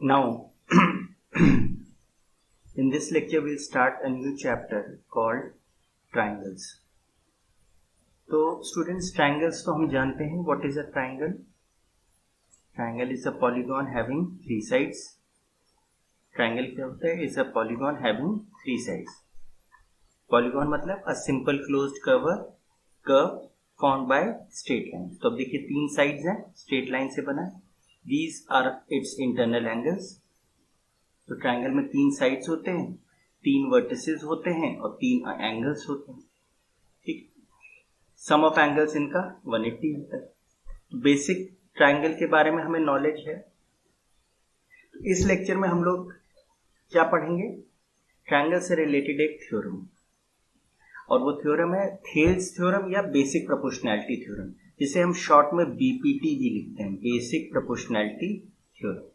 Now, in this lecture, we'll start a new chapter called triangles. तो students, triangles तो हम जानते हैं. What is a triangle? Triangle is a polygon having three sides. Triangle क्या होता है? Is a polygon having three sides. Polygon मतलब a simple closed curve formed by straight lines. तो अब देखिए तीन sides हैं, straight line से बना है. These are its internal angles. तो ट्राइंगल में तीन साइड्स होते हैं, तीन वर्टिसेस होते हैं और तीन एंगल्स होते हैं. ठीक, सम ऑफ एंगल्स इनका 180 होता है. बेसिक ट्राइंगल के बारे में हमें नॉलेज है. इस लेक्चर में हम लोग क्या पढ़ेंगे? ट्राइंगल से रिलेटेड एक थ्योरम, और वो थ्योरम है थेल्स थ्योरम या बेसिक प्रोपोर्शनैलिटी थ्योरम, जिसे हम शॉर्ट में बीपीटी भी लिखते हैं, बेसिक प्रोपोर्शनैलिटी थ्योरम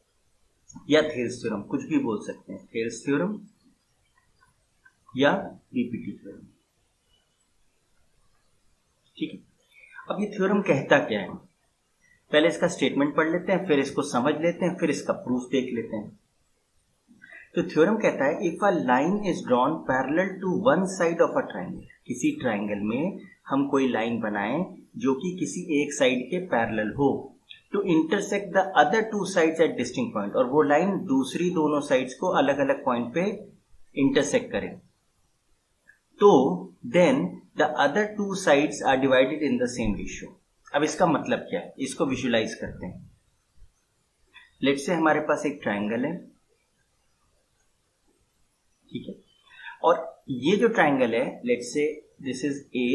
या थेल्स थ्योरम, कुछ भी बोल सकते हैं, थेल्स थ्योरम या बीपीटी थ्योरम. ठीक है, अब ये थ्योरम कहता क्या है? पहले इसका स्टेटमेंट पढ़ लेते हैं, फिर इसको समझ लेते हैं, फिर इसका प्रूफ देख लेते हैं. तो थ्योरम कहता है if a line is drawn parallel to one side of a triangle, किसी ट्राइंगल में हम कोई लाइन बनाएं जो कि किसी एक साइड के पैरेलल हो, to intersect the other two sides at distinct point, और वो लाइन दूसरी दोनों साइड्स को अलग अलग पॉइंट पे इंटरसेक्ट करे, तो then the other two sides are divided in the same ratio. अब इसका मतलब क्या है? इसको विजुलाइज करते हैं. लेट्स से हमारे पास एक ट्राइंगल है, ठीक है, और ये जो ट्राइंगल है, let's say this is A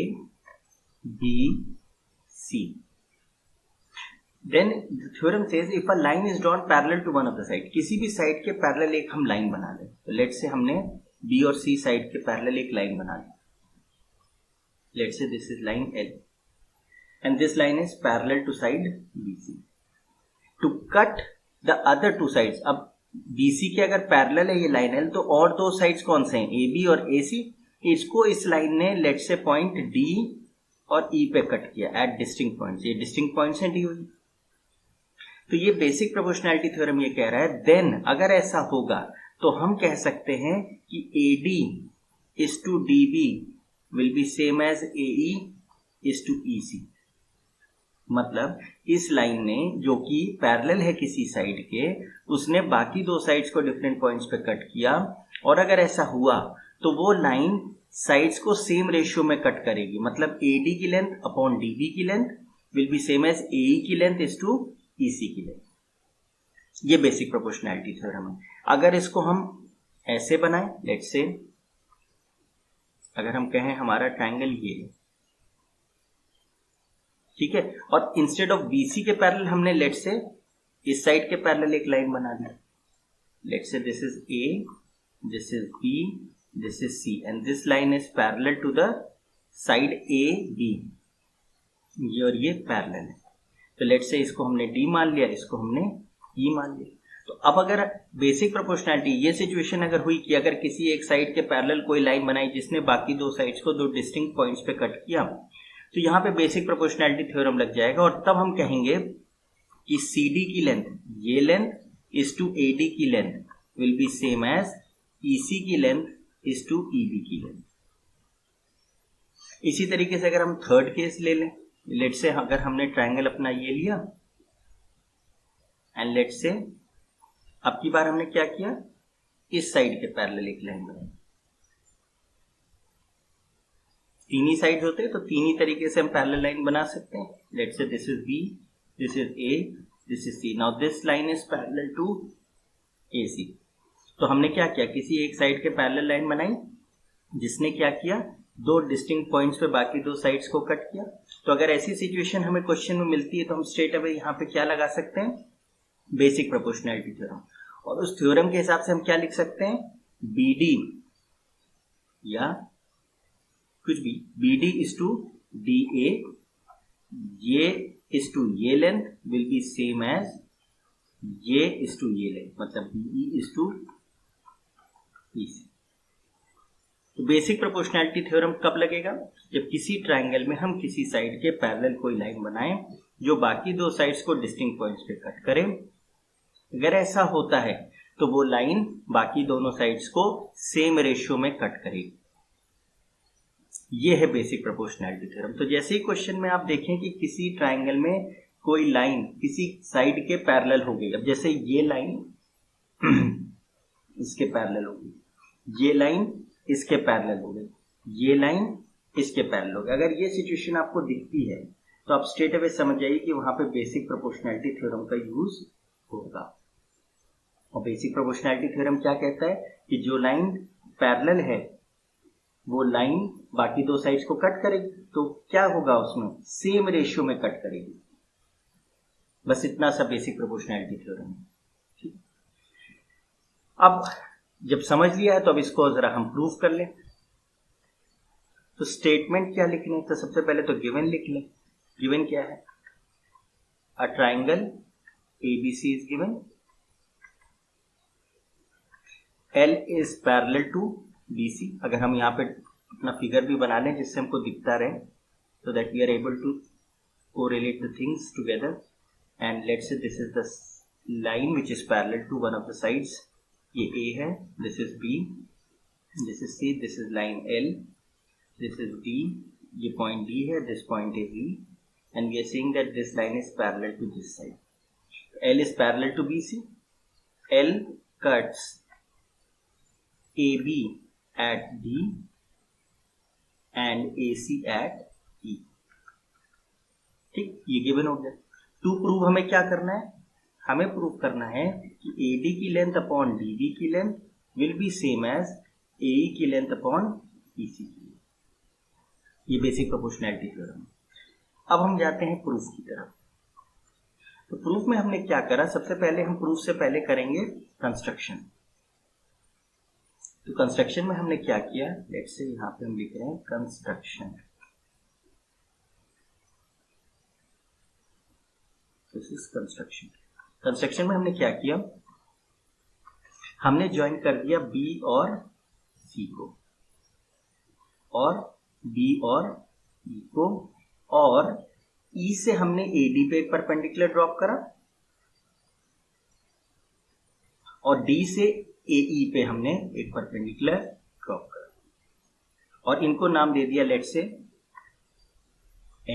B C. Then theorem says if a line is drawn parallel to one of the side, किसी भी साइड के पैरेलल एक हम लाइन बना लें. तो लेट्स से हमने बी और सी साइड के पैरेलल एक लाइन बना ली. Let's say this is line L and this line is parallel to side B C. To cut the other two sides, अब बीसी के अगर पैरेलल है ये लाइन एल, तो और दो साइड्स कौन से हैं? ए बी और ए सी. इसको इस लाइन ने लेट्स से पॉइंट डी और ई पे कट किया एट डिस्टिंक्ट पॉइंट्स. ये डिस्टिंक्ट पॉइंट्स हैं डी और ई. तो ये बेसिक प्रोपोर्शनैलिटी थ्योरम ये कह रहा है, देन अगर ऐसा होगा तो हम कह सकते हैं कि A D is to D B will be same as A E is to E C. मतलब इस लाइन ने जो कि पैरेलल है किसी साइड के, उसने बाकी दो साइड्स को डिफरेंट पॉइंट्स पे कट किया, और अगर ऐसा हुआ तो वो लाइन साइड्स को सेम रेशियो में कट करेगी. मतलब ए डी की लेंथ अपॉन डी बी की length will be same as A E की length is to E C की लेंथ. ये बेसिक प्रोपोर्शनैलिटी थ्योरम है. अगर इसको हम ऐसे बनाएं, लेट्स से अगर हम कहें हमारा ट्राइंगल ये है, ठीक है, और इंस्टेड ऑफ बीसी के पैरेलल हमने लेट्स से इस साइड के पैरेलल एक लाइन बना दी. Let's say this is A, this is B, this is C, and this line is parallel to the side A B. ये और ये पैरेलल है. तो लेट्स से इसको हमने डी मान लिया, इसको हमने ई मान लिया. तो अब अगर बेसिक प्रोपोर्शनैलिटी ये सिचुएशन अगर हुई कि अगर किसी एक साइड के पैरेलल कोई लाइन बनाई जिसने बाकी दो साइड्स को दो डिस्टिंक्ट पॉइंट्स पे कट किया, तो यहां पे बेसिक प्रोपोर्शनैलिटी थ्योरम लग जाएगा, और तब हम कहेंगे कि सी डी की लेंथ, ये length is to A D की length will be same as E C की length is to E B की लेंथ. इसी तरीके से अगर हम थर्ड केस ले लें, लेट्स से अगर हमने ट्राइंगल अपना ये लिया एंड लेट्स से अब की बार हमने क्या किया, इस साइड के पैरेलल एक लाइन बनाई. तीन ही साइड होते हैं तो तीन ही तरीके से हम पैरेलल लाइन बना सकते हैं. Let's say this is B, this is A, this is C. Now this line is parallel to A C. तो हमने क्या किया, किसी एक साइड के पैरेलल लाइन बनाई जिसने क्या किया, दो डिस्टिंक्ट पॉइंट्स पे बाकी दो साइड्स को कट किया. तो अगर ऐसी सिचुएशन हमें क्वेश्चन में मिलती है तो हम स्ट्रेट अवे यहाँ पे क्या लगा सकते हैं, बेसिक प्रोपोर्शनैलिटी थ्योरम. और उस थ्योरम के हिसाब से हम क्या लिख सकते हैं, बी डी या कुछ भी, B D is to D A, ये इज टू ये length will be same as ये इज टू ये लेंथ, मतलब B E is to E C. तो बेसिक प्रोपोर्शनैलिटी थ्योरम कब लगेगा, जब किसी ट्राइंगल में हम किसी साइड के पैरेलल कोई लाइन बनाएं जो बाकी दो साइड्स को डिस्टिंक्ट पॉइंट्स पे कट करें, अगर ऐसा होता है तो वो लाइन बाकी दोनों साइड्स को सेम रेशियो में कट करेगी। ये है बेसिक प्रोपोर्शनैलिटी थ्योरम। तो जैसे ही क्वेश्चन में आप देखें कि किसी ट्राइंगल में कोई लाइन किसी साइड के पैरेलल हो गई, अब जैसे ये लाइन इसके पैरेलल हो गई, ये लाइन इसके पैरेलल हो गई, ये लाइन इसके पैरेलल हो गई, अगर ये सिचुएशन आपको दिखती है तो आप स्ट्रेट अवे समझ जाइए कि वहां पे बेसिक प्रोपोर्शनैलिटी थ्योरम का यूज होगा। और बेसिक प्रोपोर्शनैलिटी थ्योरम क्या कहता है कि जो लाइन पैरेलल है वो लाइन बाकी दो साइड्स को कट करेगी, तो क्या होगा उसमें सेम रेशियो में कट करेगी। बस इतना सा बेसिक प्रोपोर्शनैलिटी थ्योरम है। ठीक, अब जब समझ लिया है तो अब इसको जरा हम प्रूव कर लें। तो स्टेटमेंट क्या लिखने, तो सबसे पहले तो गिवन लिख लें। गिवन क्या है, a triangle ABC is given, L is parallel to BC। अगर हम यहाँ पे अपना फिगर भी बना लें जिससे हमको दिखता रहे, so that we are able to correlate the things together, and let's say this is the line which is parallel to one of the sides, ये A है, this is B, this is C, this is line L, this is D, ये point D है, this point is E, and we are saying that this line is parallel to this side. L is parallel to BC, L cuts AB at D and AC at E। ठीक, ये given हो गया। To prove हमें क्या करना है, हमें prove करना है कि AD की लेंथ अपॉन DB की length will be same as AE की लेंथ अपॉन EC की। ये बेसिक प्रोपोर्शनैलिटी थ्योरम है। अब हम जाते हैं प्रूफ की तरफ। तो प्रूफ में हमने क्या करा, सबसे पहले हम प्रूफ से पहले करेंगे कंस्ट्रक्शन। तो कंस्ट्रक्शन में हमने क्या किया, लेट्स से यहां पे हम लिख रहे हैं construction. This is construction. Construction में हमने क्या किया, हमने ज्वाइन कर दिया B और C को, और B और E को, और E से हमने AD पे एक परपेंडिकुलर ड्रॉप करा, और D से AE पे हमने एक परपेंडिकुलर ड्रॉप करा, और इनको नाम दे दिया लेट्स से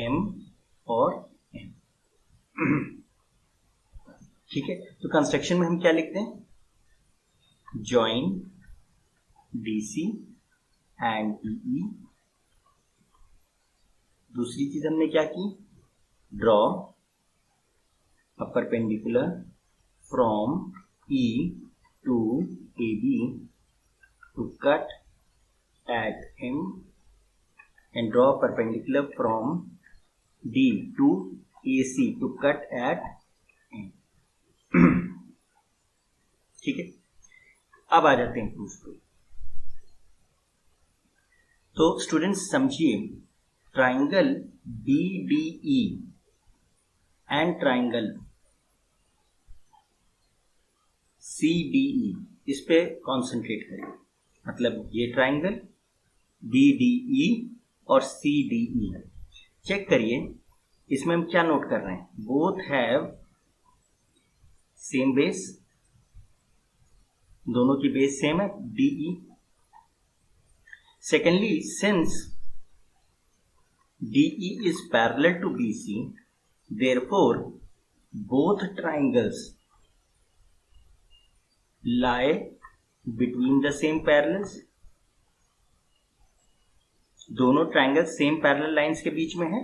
M और N। ठीक है, तो कंस्ट्रक्शन में हम क्या लिखते हैं, ज्वाइन DC एंड EE। दूसरी चीज हमने क्या की, draw a perpendicular from E to AB to cut at M and draw perpendicular from D to AC to cut at M। ठीक है, अब आ जाते हैं प्रूफ पे। तो स्टूडेंट्स समझिए, triangle BDE and triangle CDE, इस पे कॉन्सेंट्रेट करिए। मतलब ये ट्राइंगल BDE और CDE है। चेक करिए इसमें हम क्या नोट कर रहे हैं, बोथ हैव सेम बेस, दोनों की बेस सेम है DE। Secondly, since DE is parallel to BC, therefore both triangles lie between the same parallels। दोनों ट्राइंगल सेम पैरेलल लाइंस के बीच में है।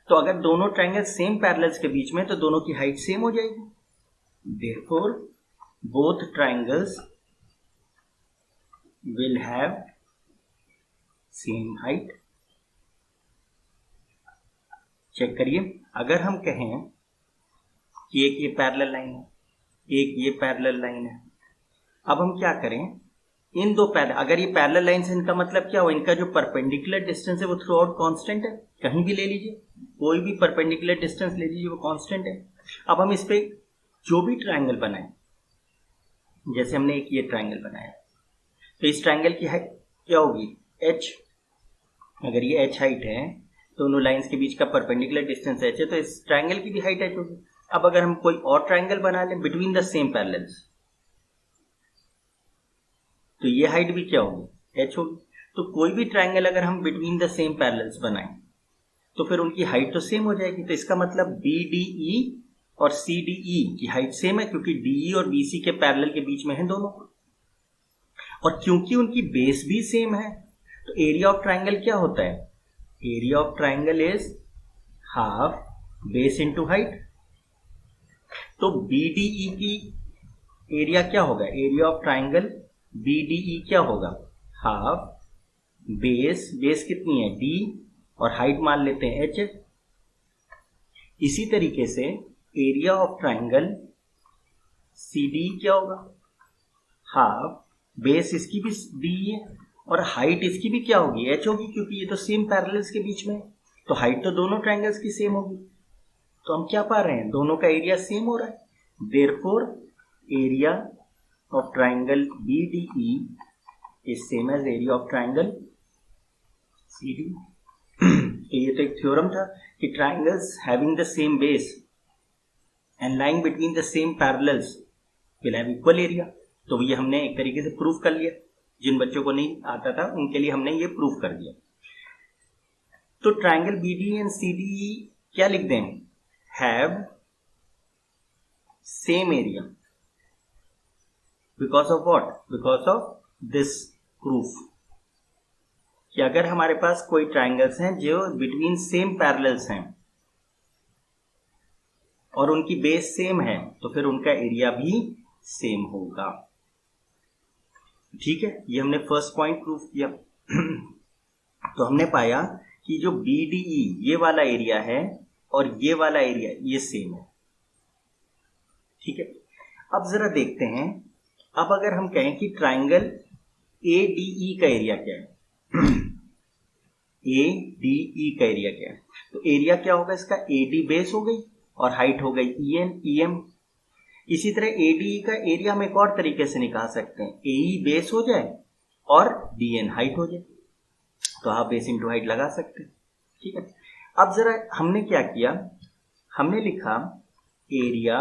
तो अगर दोनों ट्राइंगल सेम पैरेलल्स के बीच में, तो दोनों की हाइट सेम हो जाएगी। therefore both triangles will have same height. Check करिए, अगर हम कहें कि एक ये पैरेलल लाइन है, एक ये पैरेलल लाइन है, अब हम क्या करें, इन दो अगर ये पैरेलल लाइन है, इनका मतलब क्या हो, इनका जो परपेंडिकुलर डिस्टेंस है वो थ्रू आउट कॉन्स्टेंट है। कहीं भी ले लीजिए, कोई भी परपेंडिकुलर डिस्टेंस ले लीजिए, वो कॉन्स्टेंट है। अब हम इस पे जो भी ट्राइंगल बनाए, जैसे हमने एक ये ट्राइंगल बनाया, तो इस ट्राइंगल की हाइट क्या होगी, h। अगर ये h हाइट है, दोनों लाइंस के बीच का परपेंडिकुलर डिस्टेंस h है, तो इस ट्राइंगल की भी हाइट h होगी। अब अगर हम कोई और ट्राइंगल बना लें बिटवीन द सेम पैरेलल्स, तो ये हाइट भी क्या होगी, h होगी। तो कोई भी ट्राइंगल अगर हम बिटवीन द सेम पैरेलल्स बनाएं तो फिर उनकी हाइट तो सेम हो जाएगी। तो इसका मतलब BDE और CDE की हाइट सेम है, क्योंकि DE और BC के पैरेलल के बीच में है दोनों, और क्योंकि उनकी बेस भी सेम है तो एरिया ऑफ ट्राइंगल क्या होता है, area of triangle is half base into height. तो BDE की एरिया क्या होगा, एरिया ऑफ ट्राइंगल BDE क्या होगा, हाफ बेस कितनी है D और हाइट मान लेते हैं h। इसी तरीके से एरिया ऑफ ट्राइंगल CD क्या होगा, हाफ बेस इसकी भी D है और हाइट इसकी भी क्या होगी, h होगी, क्योंकि ये तो सेम पैरेलल्स के बीच में है, तो हाइट तो दोनों ट्राइंगल्स की सेम होगी। तो हम क्या पा रहे हैं, दोनों का एरिया सेम हो रहा है। Therefore area of triangle BDE is same as area of triangle CD। तो ये तो एक थ्योरम था कि triangles having the same base and lying between the same parallels will have equal area. तो ये हमने एक तरीके से प्रूफ कर लिया, जिन बच्चों को नहीं आता था उनके लिए हमने ये प्रूफ कर दिया। तो ट्राइंगल BDE एंड CDE क्या लिख दें, have same area because of what, because of this proof कि अगर हमारे पास कोई ट्राइंगल्स हैं जो बिटवीन सेम पैरेलल्स हैं और उनकी बेस सेम है तो फिर उनका एरिया भी सेम होगा। ठीक है, ये हमने फर्स्ट पॉइंट प्रूफ किया। तो हमने पाया कि जो BDE ये वाला एरिया है और ये वाला एरिया ये सेम है। ठीक है, अब जरा देखते हैं, अब अगर हम कहें कि ट्राइंगल ADE का एरिया क्या है ADE का एरिया क्या है, तो एरिया क्या होगा इसका, AD बेस हो गई और हाइट हो गई EM। इसी तरह ADE का एरिया हम एक और तरीके से निकाल सकते हैं, AE बेस हो जाए और DN हाइट हो जाए, तो आप बेस इंटू हाइट लगा सकते हैं। ठीक है, अब जरा हमने क्या किया, हमने लिखा area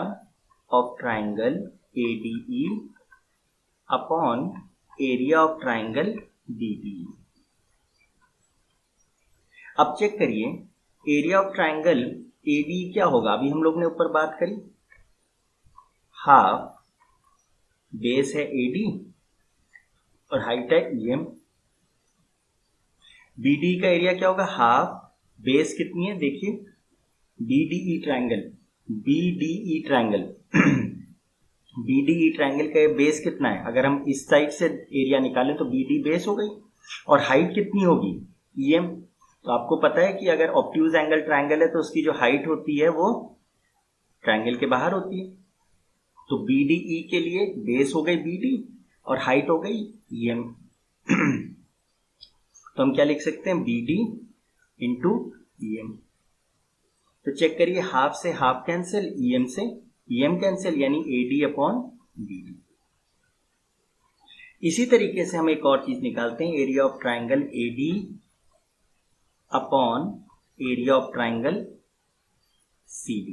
of triangle ADE upon area of triangle BDE। अब चेक करिए एरिया ऑफ ट्राइंगल ADE क्या होगा, अभी हम लोग ने ऊपर बात करी, हाफ बेस है AD और हाइट है EM। BDE का एरिया क्या होगा, हाफ बेस कितनी है, देखिए BDE ट्राइंगल का बेस कितना है, अगर हम इस साइड से एरिया निकालें तो BD बेस हो गई और हाइट कितनी होगी EM। तो आपको पता है कि अगर ऑब्ट्यूज एंगल ट्राइंगल है तो उसकी जो हाइट होती है वो ट्राइंगल के बाहर होती है। तो BDE के लिए बेस हो गई BD और हाइट हो गई EM। तो हम क्या लिख सकते हैं, BD इंटू EM। तो चेक करिए, हाफ से हाफ कैंसिल, EM से EM कैंसिल, यानी AD अपॉन BD। इसी तरीके से हम एक और चीज निकालते हैं, area of triangle AD upon area of triangle CD।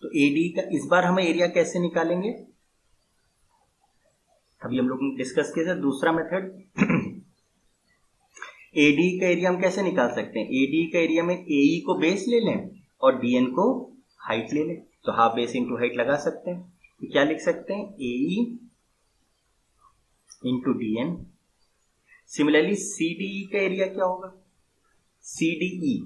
तो AD का इस बार हम एरिया कैसे निकालेंगे, अभी हम लोग ने डिस्कस किया था दूसरा मेथड। AD का एरिया हम कैसे निकाल सकते हैं, AD का एरिया में AE को बेस ले लें और DN को हाइट ले लें, तो हाफ बेस इंटू हाइट लगा सकते हैं। तो क्या लिख सकते हैं, AE into DN। Similarly CDE का एरिया क्या होगा, CDE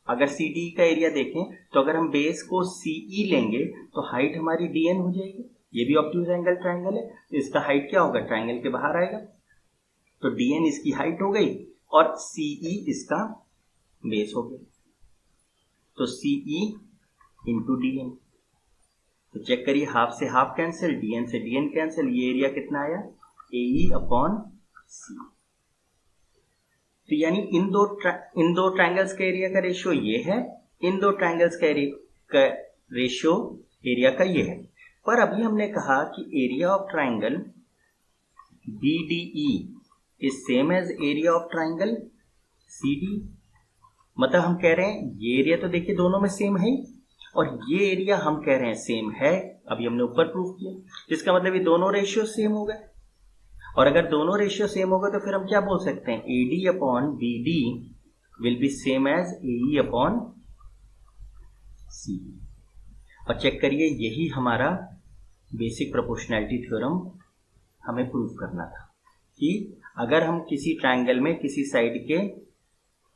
अगर CDE का एरिया देखें तो अगर हम बेस को CE लेंगे तो हाइट हमारी DN हो जाएगी। ये भी ऑब्ट्यूज एंगल ट्राइंगल है, तो इसका हाइट क्या होगा, ट्राइंगल के बाहर आएगा, तो DN इसकी हाइट हो गई और CE इसका बेस हो गया, तो CE इंटू DN। तो चेक करिए, हाफ से हाफ कैंसिल, DN से DN कैंसिल, ये एरिया कितना आया, AE अपॉन C। तो यानी इन दो ट्राइंगल्स का एरिया का रेशियो ये है, इन दो ट्राइंगल्स का रेशियो एरिया का ये है। पर अभी हमने कहा कि area of triangle BDE is same as area of triangle CD। मतलब हम कह रहे हैं ये एरिया तो देखिए दोनों में सेम है और ये एरिया हम कह रहे हैं सेम है, अभी हमने ऊपर प्रूव किया, जिसका मतलब ये दोनों रेशियो सेम हो गए। और अगर दोनों रेशियो सेम हो गए तो फिर हम क्या बोल सकते हैं, AD upon BD will be same as AE upon CE। और चेक करिए यही हमारा बेसिक प्रोपोर्शनैलिटी थ्योरम हमें प्रूव करना था कि अगर हम किसी ट्रायंगल में किसी साइड के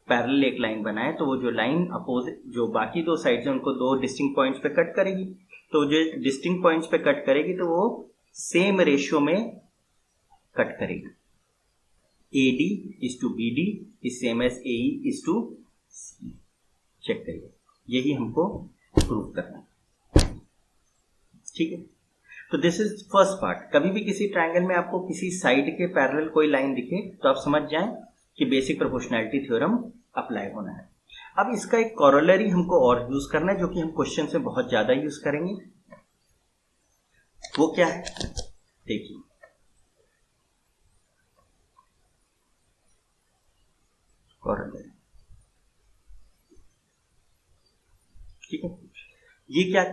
पैरेलल एक लाइन बनाए तो वो जो लाइन अपोजिट जो बाकी दो साइड्स हैं उनको दो डिस्टिंक्ट पॉइंट्स पे कट करेगी, तो जो डिस्टिंक्ट पॉइंट्स पे कट करेगी तो वो सेम रेशियो में कट करेगी। AD is to BD is same as AE is to CE। Check करिए यही हमको प्रूव करना है, ठीक है। तो दिस इज फर्स्ट पार्ट। कभी भी किसी ट्रायंगल में आपको किसी साइड के पैरेलल कोई लाइन दिखे तो आप समझ जाएं कि बेसिक प्रोपोर्शनैलिटी थ्योरम अप्लाई होना है। अब इसका एक कॉरोलरी हमको और यूज करना है जो कि हम क्वेश्चन से बहुत ज्यादा यूज करेंगे। वो क्या है देखिए, कॉरोलरी, ठीक है। ये क्या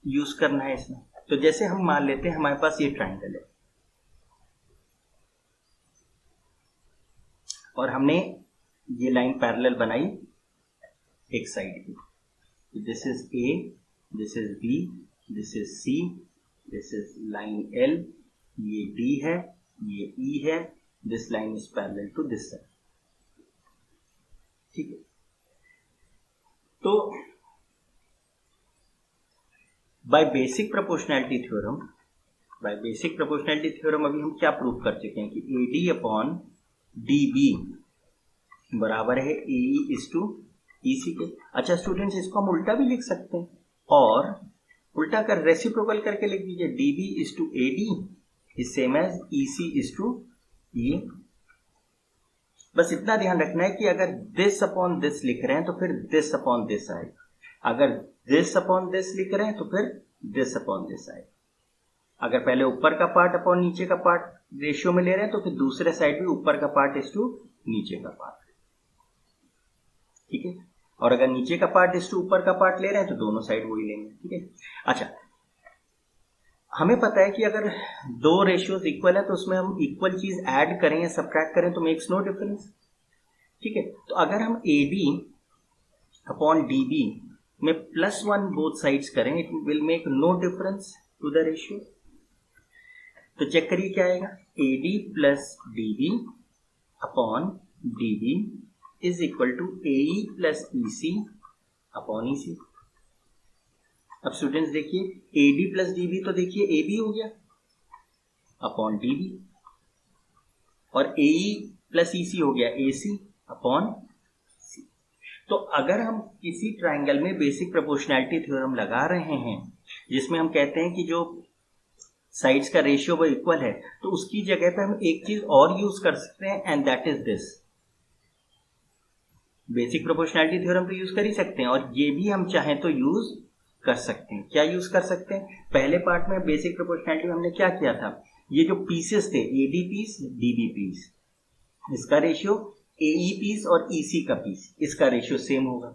यूज करना है इसमें, तो जैसे हम मान लेते हैं हमारे पास ये ट्रायंगल है और हमने ये लाइन पैरेलल बनाई एक साइड की, this is A, this is B, this is C, this is line L, ये D है, ये E है, this line is parallel to this side, ठीक है। तो बाय बेसिक प्रोपोर्शनैलिटी थ्योरम अभी हम क्या प्रूव कर चुके हैं कि AD अपॉन DB बराबर है AE इज टू EC के। अच्छा स्टूडेंट्स, इसको हम उल्टा भी लिख सकते हैं और उल्टा कर रेसिप्रोकल करके लिख दीजिए, DB is to AD is same as EC is to EA। बस इतना ध्यान रखना है कि अगर दिस अपॉन दिस लिख रहे हैं तो फिर दिस अपॉन दिस आएगा, अगर दिस अपॉन दिस लिख रहे हैं तो फिर दिस अपॉन दिस आएगा। अगर पहले ऊपर का पार्ट अपॉन नीचे का पार्ट रेशियो में ले रहे हैं तो फिर दूसरे साइड भी ऊपर का पार्ट इज टू नीचे का पार्ट, ठीक है। और अगर नीचे का पार्ट इज टू ऊपर का पार्ट ले रहे हैं तो दोनों साइड वही लेंगे, ठीक है। अच्छा, हमें पता है कि अगर दो रेशियोज इक्वल है तो उसमें हम इक्वल चीज ऐड करें या सब्ट्रैक्ट करें तो मेक्स नो डिफरेंस, ठीक है। तो अगर हम AD अपॉन DB में +1 बोथ साइड्स करें, it will make no difference to the ratio. तो चेक करिए क्या आएगा, AD plus DB upon DB is equal to AE plus EC upon EC। अब स्टूडेंट्स देखिए AD प्लस DB तो देखिए AB हो गया अपॉन DB और AE प्लस EC हो गया AC अपॉन C। तो अगर हम किसी ट्रायंगल में बेसिक प्रोपोर्शनैलिटी थ्योरम लगा रहे हैं जिसमें हम कहते हैं कि जो साइड्स का रेशियो वो इक्वल है, तो उसकी जगह पे हम एक चीज और यूज कर सकते हैं and that is this. Basic proportionality theorem तो यूज कर ही सकते हैं और ये भी हम चाहें तो यूज कर सकते हैं। क्या यूज कर सकते हैं, पहले पार्ट में बेसिक प्रोपोर्शनैलिटी में हमने क्या किया था, ये जो पीसेस थे AD पीस DB पीस, इसका रेशियो AE पीस और EC का पीस, इसका रेशियो सेम होगा।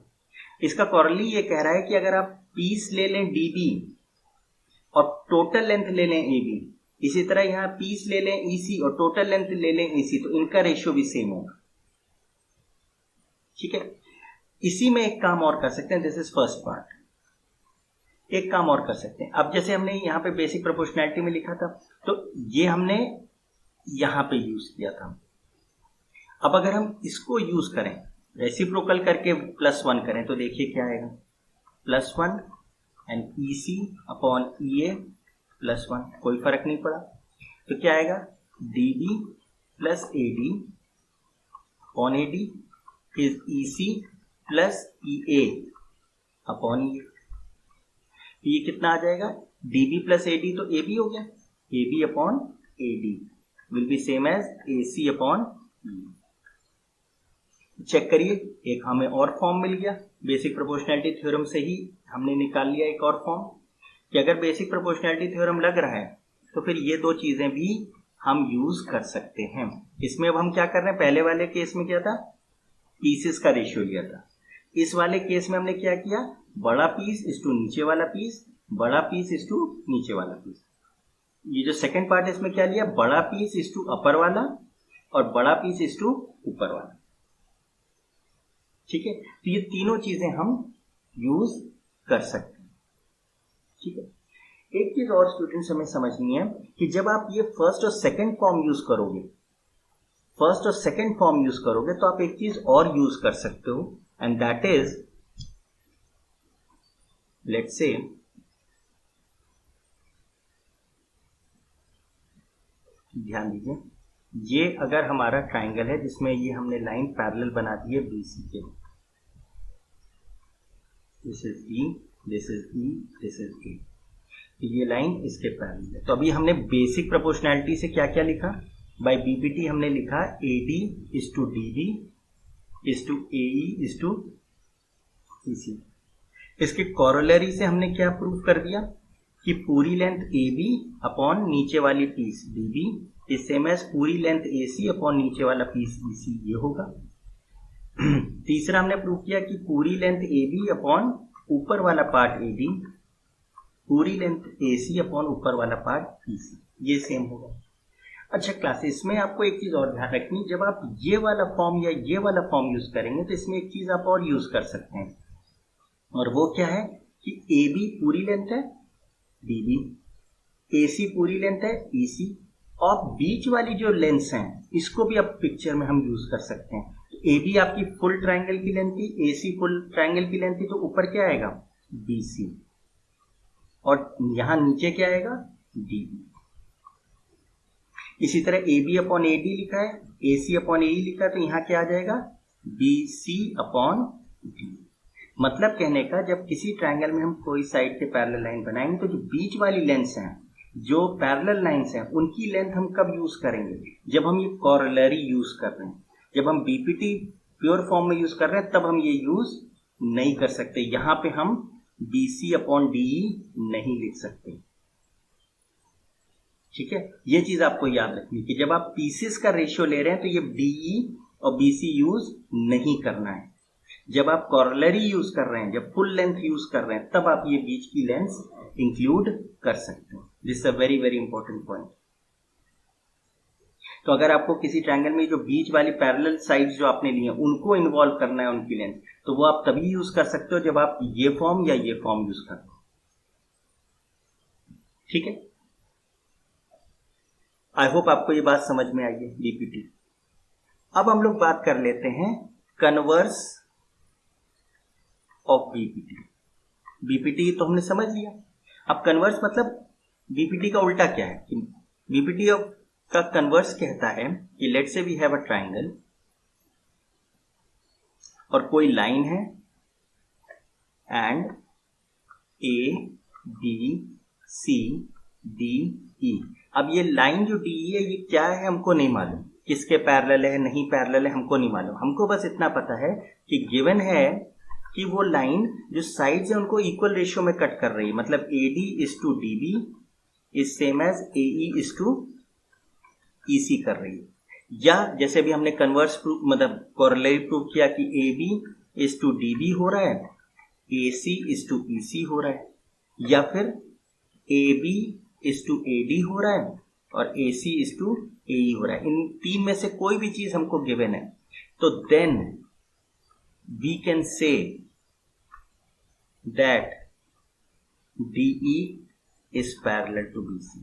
इसका कॉरली ये कह रहा है कि अगर आप पीस ले लें DB और टोटल लेंथ ले लें AB, इसी तरह यहां पीस ले लें EC और टोटल लेंथ ले लें EC, तो इनका रेशियो भी सेम होगा, ठीक है। इसी में एक काम और कर सकते हैं, दिस इज फर्स्ट पार्ट। एक काम और कर सकते हैं, अब जैसे हमने यहां पे बेसिक प्रोपोर्शनैलिटी में लिखा था तो ये हमने यहां पे यूज किया था। अब अगर हम इसको यूज करें रेसिप्रोकल करके +1 करें तो देखिए क्या आएगा, +1 एंड EC अपॉन EA +1, कोई फर्क नहीं पड़ा, तो क्या आएगा DB plus AD upon AD is EC plus EA upon EA। ये कितना आ जाएगा, DB प्लस AD तो AB हो गया, AB upon AD will be same as AC upon E। Check करिए एक हमें और फॉर्म मिल गया, बेसिक प्रोपोर्शनैलिटी थ्योरम से ही हमने निकाल लिया एक और फॉर्म कि अगर बेसिक प्रोपोर्शनैलिटी थ्योरम लग रहा है तो फिर ये दो चीजें भी हम यूज कर सकते हैं। इसमें अब हम क्या कर रहे हैं, पहले वाले केस में क्या था, पीसेस का रेशियो लिया था। इस वाले केस में हमने क्या किया, बड़ा पीस इज टू नीचे वाला पीस, बड़ा पीस इज टू नीचे वाला पीस। ये जो सेकंड पार्ट है इसमें क्या लिया, बड़ा पीस इज टू अपर वाला और बड़ा पीस इज टू ऊपर वाला। ठीक है, तो ये तीनों चीजें हम यूज कर सकते हैं। ठीक है, एक चीज और स्टूडेंट्स हमें समझनी है कि जब आप ये फर्स्ट और सेकंड फॉर्म यूज करोगे, फर्स्ट और सेकंड फॉर्म यूज करोगे तो आप एक चीज और यूज कर सकते हो, and that is, let's say ध्यान दीजिए, ये अगर हमारा ट्राइंगल है जिसमें ये हमने लाइन पैरेलल बना दी है बीसी के, this is E, this is E, this is ए, ये लाइन इसके पैरेलल है। तो अभी हमने बेसिक प्रोपोर्शनैलिटी से क्या क्या लिखा, बाय बीपीटी हमने लिखा AD is to DB is to AE is to EC. इसके कॉरोलरी से हमने क्या प्रूव कर दिया कि पूरी लेंथ ए बी अपॉन नीचे वाली piece D B is same as पूरी लेंथ ए सी अपॉन नीचे वाला पीस ई सी, ये होगा। तीसरा हमने प्रूव किया कि पूरी लेंथ ए बी अपॉन ऊपर वाला पार्ट ए डी, पूरी लेंथ ए सी अपॉन ऊपर वाला पार्ट ई सी, ये सेम होगा। अच्छा क्लास, इसमें आपको एक चीज और ध्यान रखनी, जब आप ये वाला फॉर्म या ये वाला फॉर्म यूज करेंगे तो इसमें एक चीज आप और यूज कर सकते हैं, और वो क्या है कि ए बी पूरी लेंथ है डी बी, ए सी पूरी लेंथ है ई सी, और बीच वाली जो लेंथ्स हैं इसको भी अब पिक्चर में हम यूज कर सकते हैं। तो ए बी आपकी फुल ट्राइंगल की लेंथ थी, ए सी फुल ट्राइंगल की लेंथ थी, तो ऊपर क्या आएगा बी सी, और यहां नीचे क्या आएगा डी बी। इसी तरह A B upon A D लिखा है, ए सी अपॉन ए ई लिखा है, तो यहां क्या आ जाएगा बी सी अपॉन डी। मतलब कहने का, जब किसी ट्रायंगल में हम कोई साइड के पैरेलल लाइन बनाएंगे तो जो बीच वाली लेंथ्स हैं, जो पैरेलल लाइंस हैं, उनकी लेंथ हम कब यूज करेंगे, जब हम ये कॉरोलरी यूज कर रहे हैं। जब हम बीपीटी प्योर फॉर्म में यूज कर रहे हैं तब हम ये यूज नहीं कर सकते, यहां पे हम बी सी अपॉन डी नहीं लिख सकते। ठीक है, ये चीज आपको याद रखनी कि जब आप पीसेस का रेशियो ले रहे हैं तो ये डीई और बीसी यूज नहीं करना है। जब आप कॉरोलरी यूज कर रहे हैं, जब फुल लेंथ यूज कर रहे हैं, तब आप ये बीच की लेंथ इंक्लूड कर सकते हैं। This is a very very important point. तो अगर आपको किसी ट्रायंगल में जो बीच वाली पैरेलल साइड्स जो आपने ली हैं उनको इन्वॉल्व करना है उनकी लेंथ, तो वो आप तभी यूज कर सकते हो जब आप ये फॉर्म या ये फॉर्म यूज करते हो। ठीक है, आई होप आपको ये बात समझ में आई है बीपीटी। अब हम लोग बात कर लेते हैं कन्वर्स ऑफ बीपीटी। बीपीटी तो हमने समझ लिया, अब कन्वर्स मतलब बीपीटी का उल्टा क्या है कि बीपीटी का कन्वर्स कहता है कि लेट से वी हैव अ ट्रायंगल और कोई लाइन है and A B C D E. अब ये लाइन जो डी है ये क्या है हमको नहीं मालूम, किसके पैरेलल है नहीं पैरेलल है हमको नहीं मालूम। हमको बस इतना पता है कि गिवन है कि वो लाइन जो साइड्स है उनको इक्वल रेशियो में कट कर रही है, मतलब A D is to D B is same as A E is to E C कर रही है। या जैसे भी हमने कन्वर्स प्रूफ मतलब कोरोलरी प्रूफ किया कि A B is to D B हो रहा है, ए सी इज टू ई सी हो रहा है, या फिर A B is to A D हो रहा है और ए सी इज टू ए ई हो रहा है। इन तीन में से कोई भी चीज हमको गिवन है तो then we can say that DE is parallel to BC।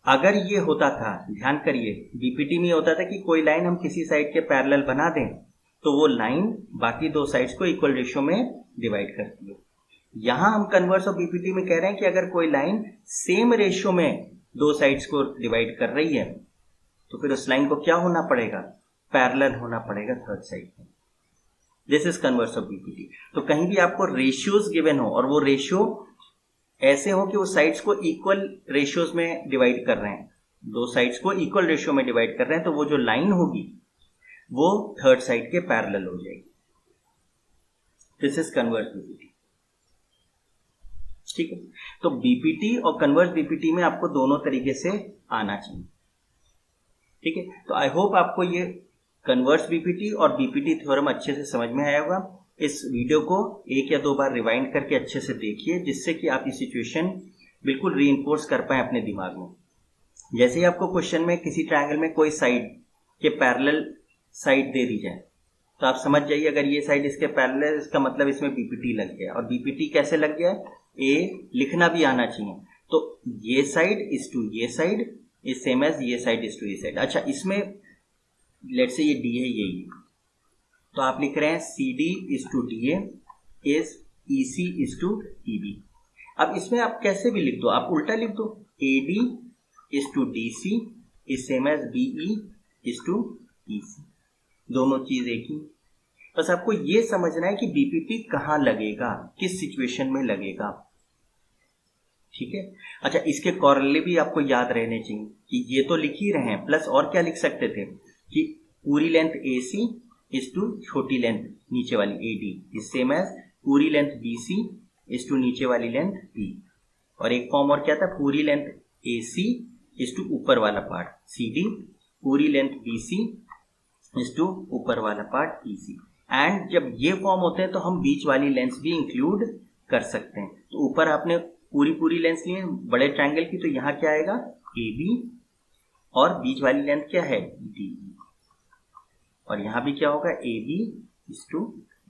अगर ये होता था, ध्यान करिए, बीपीटी में होता था कि कोई लाइन हम किसी साइड के पैरेलल बना दें तो वो लाइन बाकी दो साइड्स को इक्वल रेशियो में डिवाइड करती है। यहां हम कन्वर्स ऑफ बीपीटी में कह रहे हैं कि अगर कोई लाइन सेम रेशियो में दो साइड्स को डिवाइड कर रही है तो फिर उस लाइन को क्या होना पड़ेगा, पैरेलल होना पड़ेगा थर्ड साइड में। This is converse of BPT. तो कहीं भी आपको रेशियोज गिवन हो और वो रेशियो ऐसे हो कि वो साइड्स को इक्वल रेशियोज में डिवाइड कर रहे हैं, दो साइड्स को इक्वल रेशियो में डिवाइड कर रहे हैं, तो वो जो लाइन होगी वो थर्ड साइड के पैरेलल हो जाएगी। This is converse BPT. ठीक है, तो बीपीटी और कन्वर्स बीपीटी में आपको दोनों तरीके से आना चाहिए। ठीक है, तो आई होप आपको ये कन्वर्स बीपीटी और बीपीटी थ्योरम अच्छे से समझ में आया होगा। इस वीडियो को 1 या 2 बार रिवाइंड करके अच्छे से देखिए, जिससे कि आप ये सिचुएशन बिल्कुल रीइंफोर्स कर पाए अपने दिमाग में। जैसे ही आपको क्वेश्चन में किसी ट्रायंगल में कोई साइड के पैरेलल साइड दे दी जाए, तो आप समझ जाइए अगर ये साइड इसके पैरेलल है, इसका मतलब इसमें बीपीटी लग गया। और बीपीटी कैसे लग गया? ए लिखना भी आना चाहिए। तो ये साइड इज टू ये साइड इज सेम एज ये साइड इज टू ये साइड। अच्छा, इसमें लेट से ये डी है, यही, तो आप लिख रहे हैं C D is to D A is E C is to E B. अब इसमें आप कैसे भी लिख दो, आप उल्टा लिख दो, A D is to D C is same as B E is to E C, दोनों चीज एक ही। बस आपको ये समझना है कि बीपीटी कहाँ लगेगा, किस सिचुएशन में लगेगा, ठीक है। अच्छा, इसके कॉरले भी आपको याद रहने चाहिए कि ये तो लिख ही रहे हैं, प्लस और क्या लिख सकते थे कि पूरी length A C is to छोटी लेंथ नीचे वाली A D is same as पूरी length B C is to नीचे वाली लेंथ बी। और एक फॉर्म और क्या था, पूरी length A C is to ऊपर वाला पार्ट सी डी, पूरी length B C is to ऊपर वाला पार्ट ई सी। एंड जब ये फॉर्म होते हैं तो हम बीच वाली लेंथ भी इंक्लूड कर सकते हैं। तो ऊपर आपने पूरी लेंथ ली है बड़े ट्रायंगल की, तो यहाँ क्या आएगा ए बी, और बीच वाली लेंथ क्या है डी, और यहाँ भी क्या होगा A B is to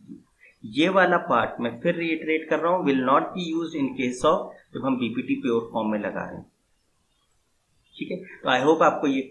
D. ये वाला पार्ट मैं फिर रिइटरेट कर रहा हूँ, will not be used in case of जब हम बीपीटी प्योर फॉर्म में लगा रहे हैं, ठीक है। तो आई होप आपको ये